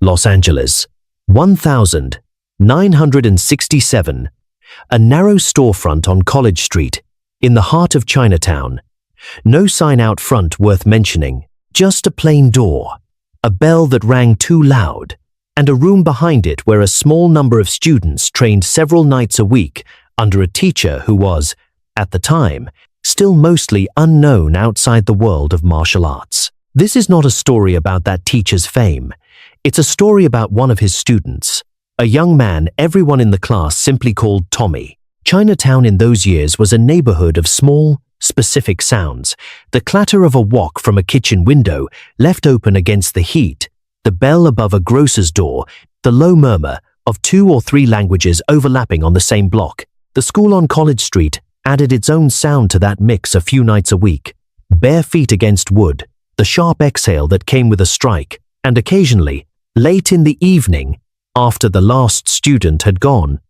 Los Angeles. 1967. A narrow storefront on College Street, in the heart of Chinatown. No sign out front worth mentioning, just a plain door, a bell that rang too loud, and a room behind it where a small number of students trained several nights a week under a teacher who was, at the time, still mostly unknown outside the world of martial arts. This is not a story about that teacher's fame. It's a story about one of his students, a young man everyone in the class simply called Tommy. Chinatown in those years was a neighborhood of small, specific sounds. The clatter of a wok from a kitchen window left open against the heat, the bell above a grocer's door, the low murmur of 2 or 3 languages overlapping on the same block. The school on College Street added its own sound to that mix a few nights a week. Bare feet against wood, the sharp exhale that came with a strike, and occasionally, late in the evening, after the last student had gone,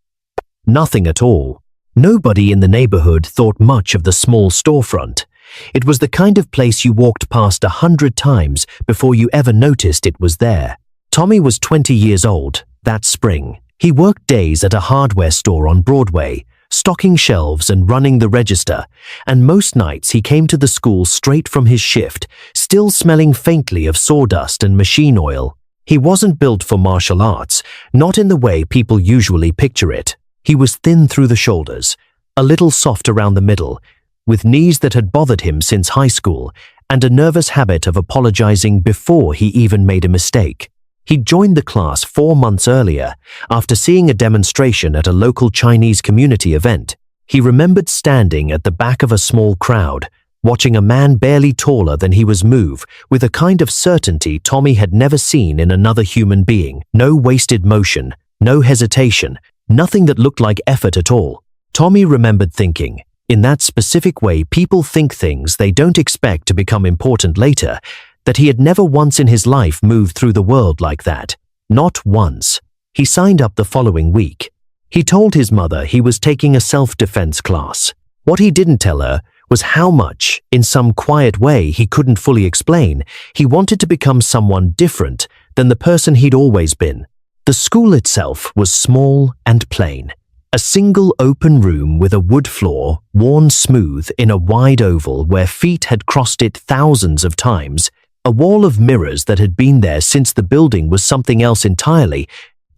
nothing at all. Nobody in the neighborhood thought much of the small storefront. It was the kind of place you walked past 100 times before you ever noticed it was there. Tommy was 20 years old that spring. He worked days at a hardware store on Broadway, stocking shelves and running the register, and most nights he came to the school straight from his shift, still smelling faintly of sawdust and machine oil. He wasn't built for martial arts, not in the way people usually picture it. He was thin through the shoulders, a little soft around the middle, with knees that had bothered him since high school, and a nervous habit of apologizing before he even made a mistake. He'd joined the class 4 months earlier, after seeing a demonstration at a local Chinese community event. He remembered standing at the back of a small crowd, watching a man barely taller than he was move with a kind of certainty Tommy had never seen in another human being. No wasted motion, no hesitation, nothing that looked like effort at all. Tommy remembered thinking, in that specific way people think things they don't expect to become important later, that he had never once in his life moved through the world like that. Not once. He signed up the following week. He told his mother he was taking a self-defense class. What he didn't tell her was how much, in some quiet way he couldn't fully explain, he wanted to become someone different than the person he'd always been. The school itself was small and plain. A single open room with a wood floor, worn smooth in a wide oval where feet had crossed it thousands of times, a wall of mirrors that had been there since the building was something else entirely,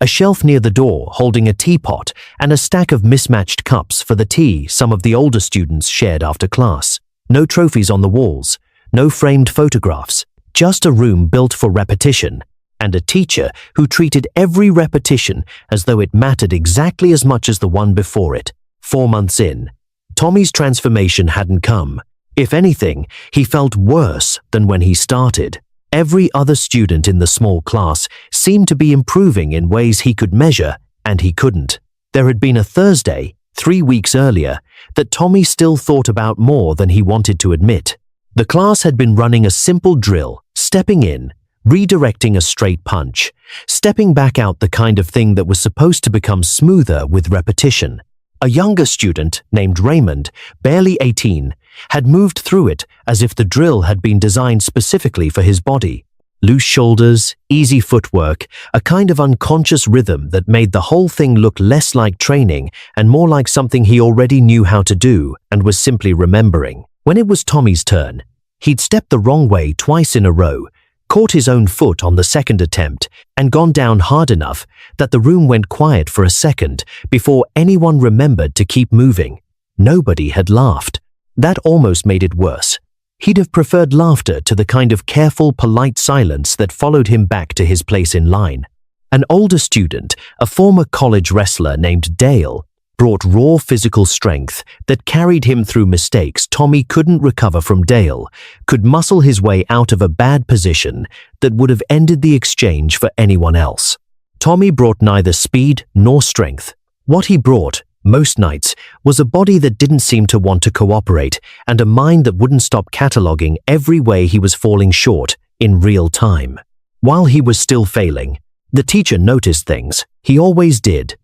a shelf near the door holding a teapot and a stack of mismatched cups for the tea some of the older students shared after class. No trophies on the walls, no framed photographs, just a room built for repetition, and a teacher who treated every repetition as though it mattered exactly as much as the one before it. 4 months in, Tommy's transformation hadn't come. If anything, he felt worse than when he started. Every other student in the small class seemed to be improving in ways he could measure, and he couldn't. There had been a Thursday, 3 weeks earlier, that Tommy still thought about more than he wanted to admit. The class had been running a simple drill, stepping in, redirecting a straight punch, stepping back out, the kind of thing that was supposed to become smoother with repetition. A younger student, named Raymond, barely 18, had moved through it as if the drill had been designed specifically for his body. Loose shoulders, easy footwork, a kind of unconscious rhythm that made the whole thing look less like training and more like something he already knew how to do and was simply remembering. When it was Tommy's turn, he'd stepped the wrong way twice in a row, caught his own foot on the second attempt, and gone down hard enough that the room went quiet for a second before anyone remembered to keep moving. Nobody had laughed. That almost made it worse. He'd have preferred laughter to the kind of careful, polite silence that followed him back to his place in line. An older student, a former college wrestler named Dale, brought raw physical strength that carried him through mistakes Tommy couldn't recover from. Dale could muscle his way out of a bad position that would have ended the exchange for anyone else. Tommy brought neither speed nor strength. What he brought, most nights, was a body that didn't seem to want to cooperate and a mind that wouldn't stop cataloging every way he was falling short in real time. While he was still failing, the teacher noticed things. He always did.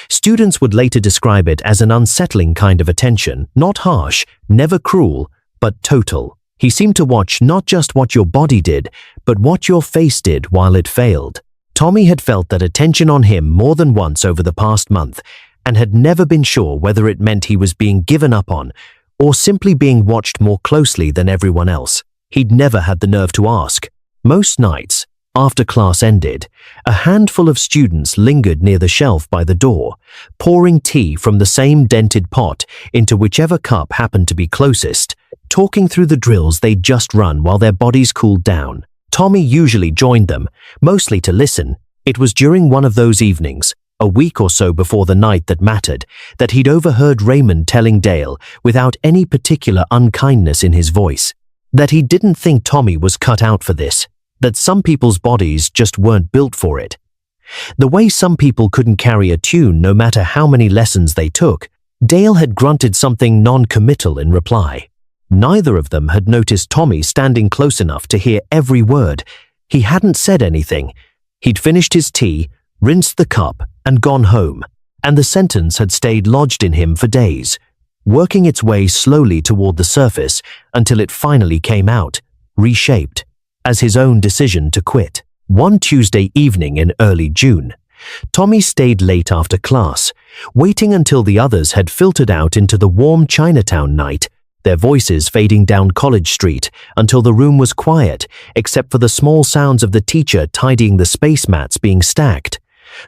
Students would later describe it as an unsettling kind of attention, not harsh, never cruel, but total. He seemed to watch not just what your body did, but what your face did while it failed. Tommy had felt that attention on him more than once over the past month and had never been sure whether it meant he was being given up on or simply being watched more closely than everyone else. He'd never had the nerve to ask. Most nights, after class ended, a handful of students lingered near the shelf by the door, pouring tea from the same dented pot into whichever cup happened to be closest, talking through the drills they'd just run while their bodies cooled down. Tommy usually joined them, mostly to listen. It was during one of those evenings, a week or so before the night that mattered, that he'd overheard Raymond telling Dale, without any particular unkindness in his voice, that he didn't think Tommy was cut out for this, that some people's bodies just weren't built for it. The way some people couldn't carry a tune no matter how many lessons they took, Dale had grunted something non-committal in reply. Neither of them had noticed Tommy standing close enough to hear every word. He hadn't said anything. He'd finished his tea, rinsed the cup, and gone home, and the sentence had stayed lodged in him for days, working its way slowly toward the surface until it finally came out, reshaped, as his own decision to quit. One Tuesday evening in early June, Tommy stayed late after class, waiting until the others had filtered out into the warm Chinatown night, their voices fading down College Street until the room was quiet, except for the small sounds of the teacher tidying the space mats being stacked,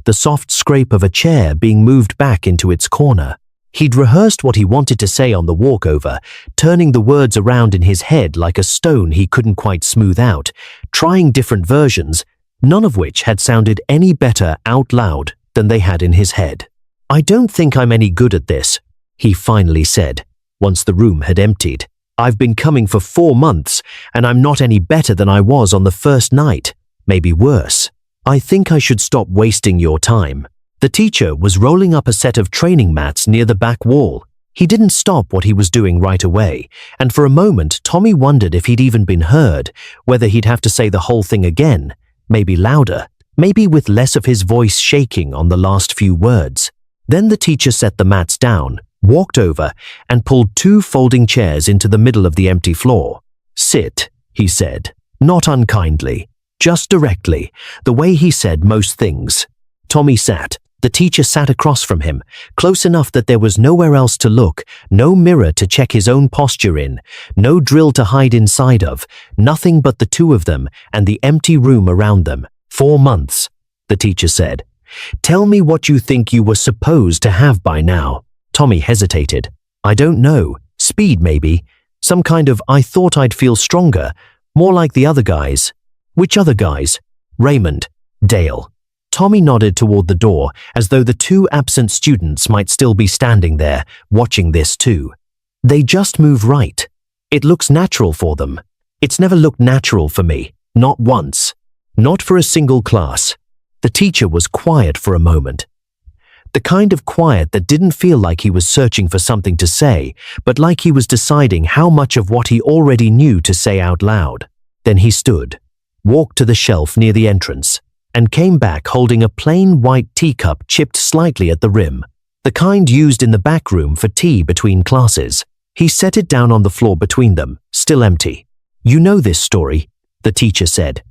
the soft scrape of a chair being moved back into its corner. He'd rehearsed what he wanted to say on the walkover, turning the words around in his head like a stone he couldn't quite smooth out, trying different versions, none of which had sounded any better out loud than they had in his head. "I don't think I'm any good at this," he finally said, once the room had emptied. "I've been coming for 4 months, and I'm not any better than I was on the first night, maybe worse. I think I should stop wasting your time." The teacher was rolling up a set of training mats near the back wall. He didn't stop what he was doing right away, and for a moment Tommy wondered if he'd even been heard, whether he'd have to say the whole thing again, maybe louder, maybe with less of his voice shaking on the last few words. Then the teacher set the mats down, walked over, and pulled 2 folding chairs into the middle of the empty floor. "Sit," he said, not unkindly, just directly, the way he said most things. Tommy sat. The teacher sat across from him, close enough that there was nowhere else to look, no mirror to check his own posture in, no drill to hide inside of, nothing but the two of them and the empty room around them. 4 months, the teacher said. "Tell me what you think you were supposed to have by now." Tommy hesitated. "I don't know. Speed, maybe. Some kind of I thought I'd feel stronger, more like the other guys." "Which other guys?" "Raymond. Dale." Tommy nodded toward the door, as though the 2 absent students might still be standing there, watching this too. "They just move right. It looks natural for them. It's never looked natural for me. Not once. Not for a single class." The teacher was quiet for a moment. The kind of quiet that didn't feel like he was searching for something to say, but like he was deciding how much of what he already knew to say out loud. Then he stood, walked to the shelf near the entrance, and came back holding a plain white teacup chipped slightly at the rim, the kind used in the back room for tea between classes. He set it down on the floor between them, still empty. "You know this story," the teacher said.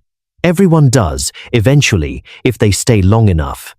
"Everyone does, eventually, if they stay long enough.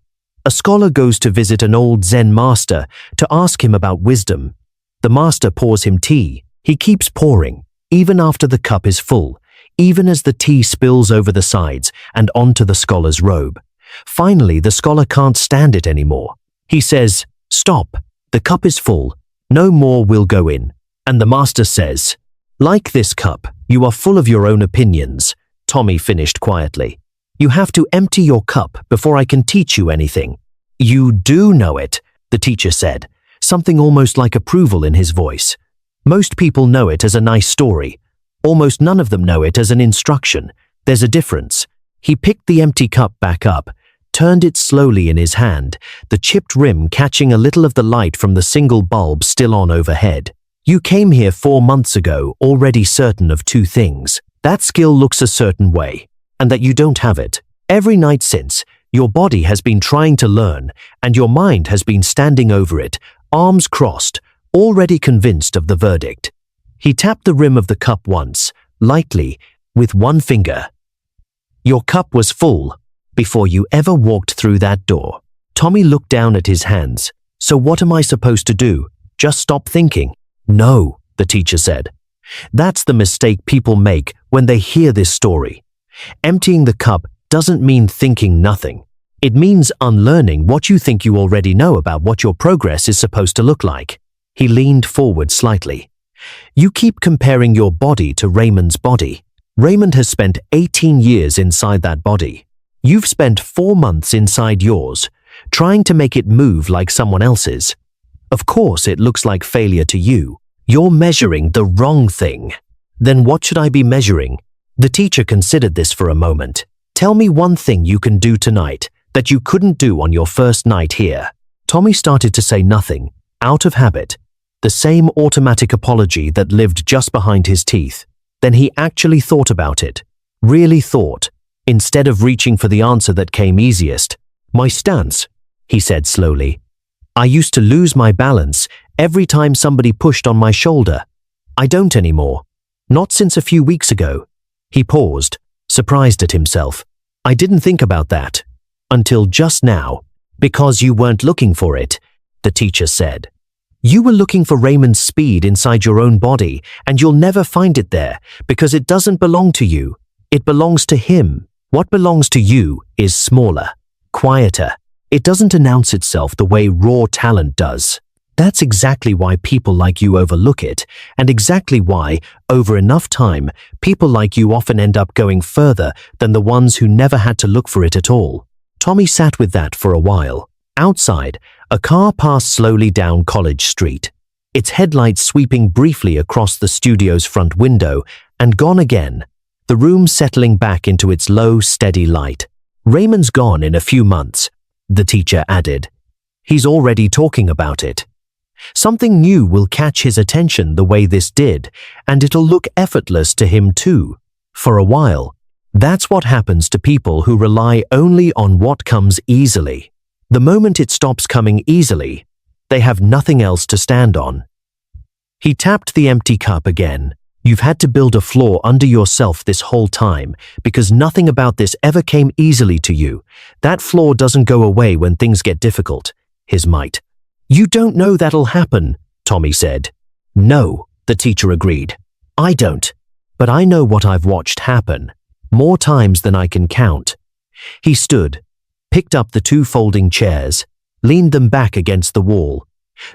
A scholar goes to visit an old Zen master to ask him about wisdom. The master pours him tea. He keeps pouring, even after the cup is full, even as the tea spills over the sides and onto the scholar's robe. Finally, the scholar can't stand it anymore. He says, 'Stop, the cup is full. No more will go in.' And the master says, 'Like this cup, you are full of your own opinions,'" Tommy finished quietly. "You have to empty your cup before I can teach you anything." "You do know it," the teacher said, something almost like approval in his voice. "Most people know it as a nice story. Almost none of them know it as an instruction. There's a difference." He picked the empty cup back up, turned it slowly in his hand, the chipped rim catching a little of the light from the single bulb still on overhead. "You came here 4 months ago already certain of 2 things. That skill looks a certain way, and that you don't have it. Every night since, your body has been trying to learn, and your mind has been standing over it, arms crossed, already convinced of the verdict." He tapped the rim of the cup once, lightly, with one finger. "Your cup was full. before you ever walked through that door. Tommy looked down at his hands. So what am I supposed to do? Just stop thinking? No, the teacher said. That's the mistake people make when they hear this story. Emptying the cup doesn't mean thinking nothing. It means unlearning what you think you already know about what your progress is supposed to look like. He leaned forward slightly. You keep comparing your body to Raymond's body. Raymond has spent 18 years inside that body. You've spent 4 months inside yours, trying to make it move like someone else's. Of course, it looks like failure to you. You're measuring the wrong thing. Then what should I be measuring? The teacher considered this for a moment. Tell me one thing you can do tonight that you couldn't do on your first night here. Tommy started to say nothing, out of habit, the same automatic apology that lived just behind his teeth. Then he actually thought about it, really thought, instead of reaching for the answer that came easiest. My stance, he said slowly. I used to lose my balance every time somebody pushed on my shoulder. I don't anymore. Not since a few weeks ago. He paused, surprised at himself. I didn't think about that. Until just now. Because you weren't looking for it, the teacher said. You were looking for Raymond's speed inside your own body, and you'll never find it there, because it doesn't belong to you. It belongs to him. What belongs to you is smaller, quieter. It doesn't announce itself the way raw talent does. That's exactly why people like you overlook it, and exactly why, over enough time, people like you often end up going further than the ones who never had to look for it at all. Tommy sat with that for a while. Outside, a car passed slowly down College Street, its headlights sweeping briefly across the studio's front window and gone again, the room settling back into its low, steady light. Raymond's gone in a few months, the teacher added. He's already talking about it. Something new will catch his attention the way this did, and it'll look effortless to him too, for a while. That's what happens to people who rely only on what comes easily. The moment it stops coming easily, they have nothing else to stand on. He tapped the empty cup again. You've had to build a floor under yourself this whole time because nothing about this ever came easily to you. That floor doesn't go away when things get difficult. His might. You don't know that'll happen, Tommy said. No, the teacher agreed. I don't. But I know what I've watched happen. More times than I can count. He stood, picked up the 2 folding chairs, leaned them back against the wall,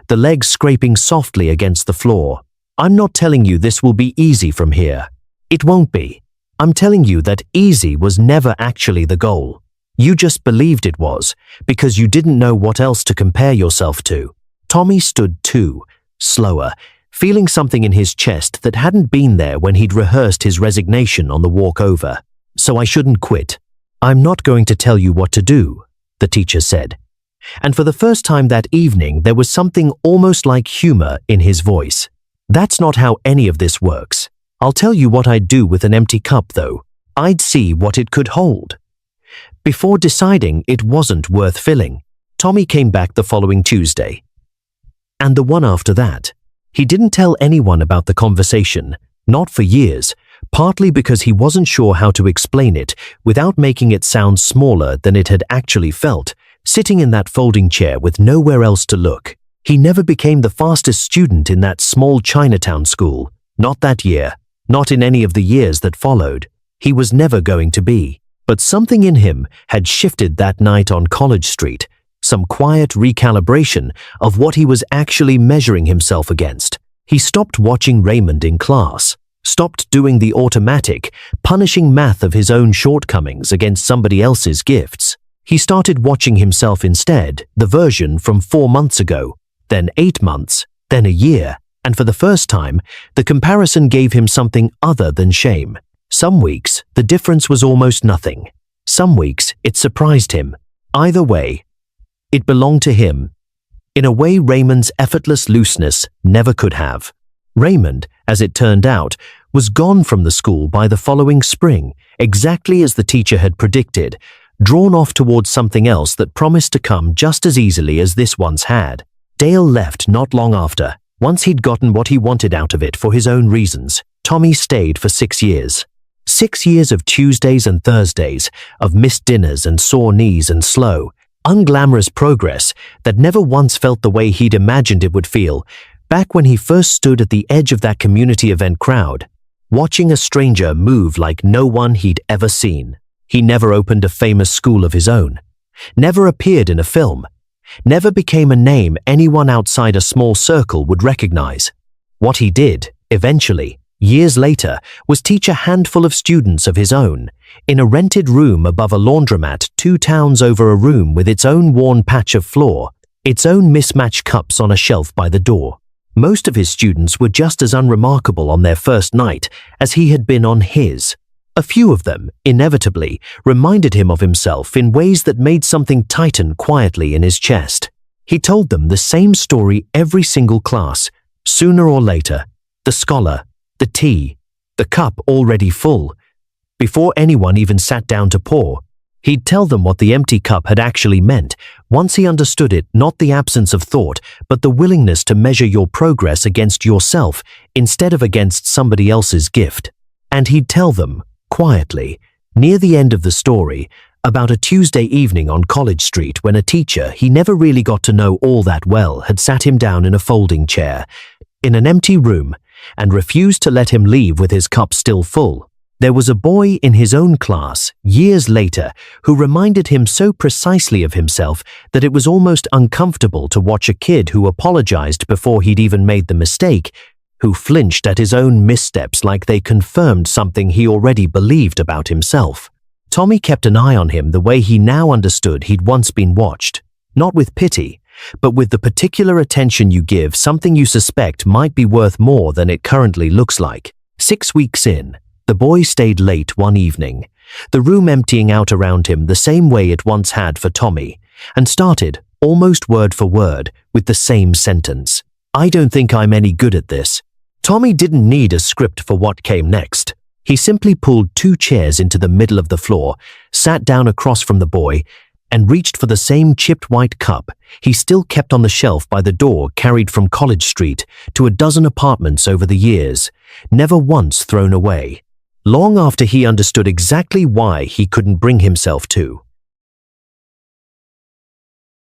the legs scraping softly against the floor. I'm not telling you this will be easy from here. It won't be. I'm telling you that easy was never actually the goal. You just believed it was, because you didn't know what else to compare yourself to. Tommy stood too, slower, feeling something in his chest that hadn't been there when he'd rehearsed his resignation on the walk over. So I shouldn't quit. I'm not going to tell you what to do, the teacher said. And for the first time that evening, there was something almost like humor in his voice. That's not how any of this works. I'll tell you what I'd do with an empty cup, though. I'd see what it could hold. Before deciding it wasn't worth filling, Tommy came back the following Tuesday. And the one after that. He didn't tell anyone about the conversation, not for years, partly because he wasn't sure how to explain it without making it sound smaller than it had actually felt, sitting in that folding chair with nowhere else to look. He never became the fastest student in that small Chinatown school, not that year, not in any of the years that followed. He was never going to be. But something in him had shifted that night on College Street, some quiet recalibration of what he was actually measuring himself against. He stopped watching Raymond in class, stopped doing the automatic, punishing math of his own shortcomings against somebody else's gifts. He started watching himself instead, the version from 4 months ago, then 8 months, then a year, and for the first time, the comparison gave him something other than shame. Some weeks, the difference was almost nothing. Some weeks, it surprised him. Either way, it belonged to him. In a way Raymond's effortless looseness never could have. Raymond, as it turned out, was gone from the school by the following spring, exactly as the teacher had predicted, drawn off towards something else that promised to come just as easily as this once had. Dale left not long after. Once he'd gotten what he wanted out of it for his own reasons, Tommy stayed for 6 years. 6 years of Tuesdays and Thursdays, of missed dinners and sore knees and slow, unglamorous progress that never once felt the way he'd imagined it would feel back when he first stood at the edge of that community event crowd, watching a stranger move like no one he'd ever seen. He never opened a famous school of his own, never appeared in a film, never became a name anyone outside a small circle would recognize. What he did, eventually, years later, was teach a handful of students of his own, in a rented room above a laundromat 2 towns over a room with its own worn patch of floor, its own mismatched cups on a shelf by the door. Most of his students were just as unremarkable on their first night as he had been on his. A few of them, inevitably, reminded him of himself in ways that made something tighten quietly in his chest. He told them the same story every single class. Sooner or later, the scholar, the tea, the cup already full. Before anyone even sat down to pour, he'd tell them what the empty cup had actually meant, once he understood it, not the absence of thought, but the willingness to measure your progress against yourself instead of against somebody else's gift. And he'd tell them, quietly, near the end of the story, about a Tuesday evening on College Street when a teacher he never really got to know all that well had sat him down in a folding chair, in an empty room, and refused to let him leave with his cup still full. There was a boy in his own class, years later, who reminded him so precisely of himself that it was almost uncomfortable to watch a kid who apologized before he'd even made the mistake, who flinched at his own missteps like they confirmed something he already believed about himself. Tommy kept an eye on him the way he now understood he'd once been watched, not with pity, but with the particular attention you give something you suspect might be worth more than it currently looks like. 6 weeks in, the boy stayed late one evening, the room emptying out around him the same way it once had for Tommy, and started, almost word for word, with the same sentence. "I don't think I'm any good at this." Tommy didn't need a script for what came next. He simply pulled 2 chairs into the middle of the floor, sat down across from the boy, and reached for the same chipped white cup he still kept on the shelf by the door carried from College Street to a dozen apartments over the years, never once thrown away. Long after he understood exactly why he couldn't bring himself to.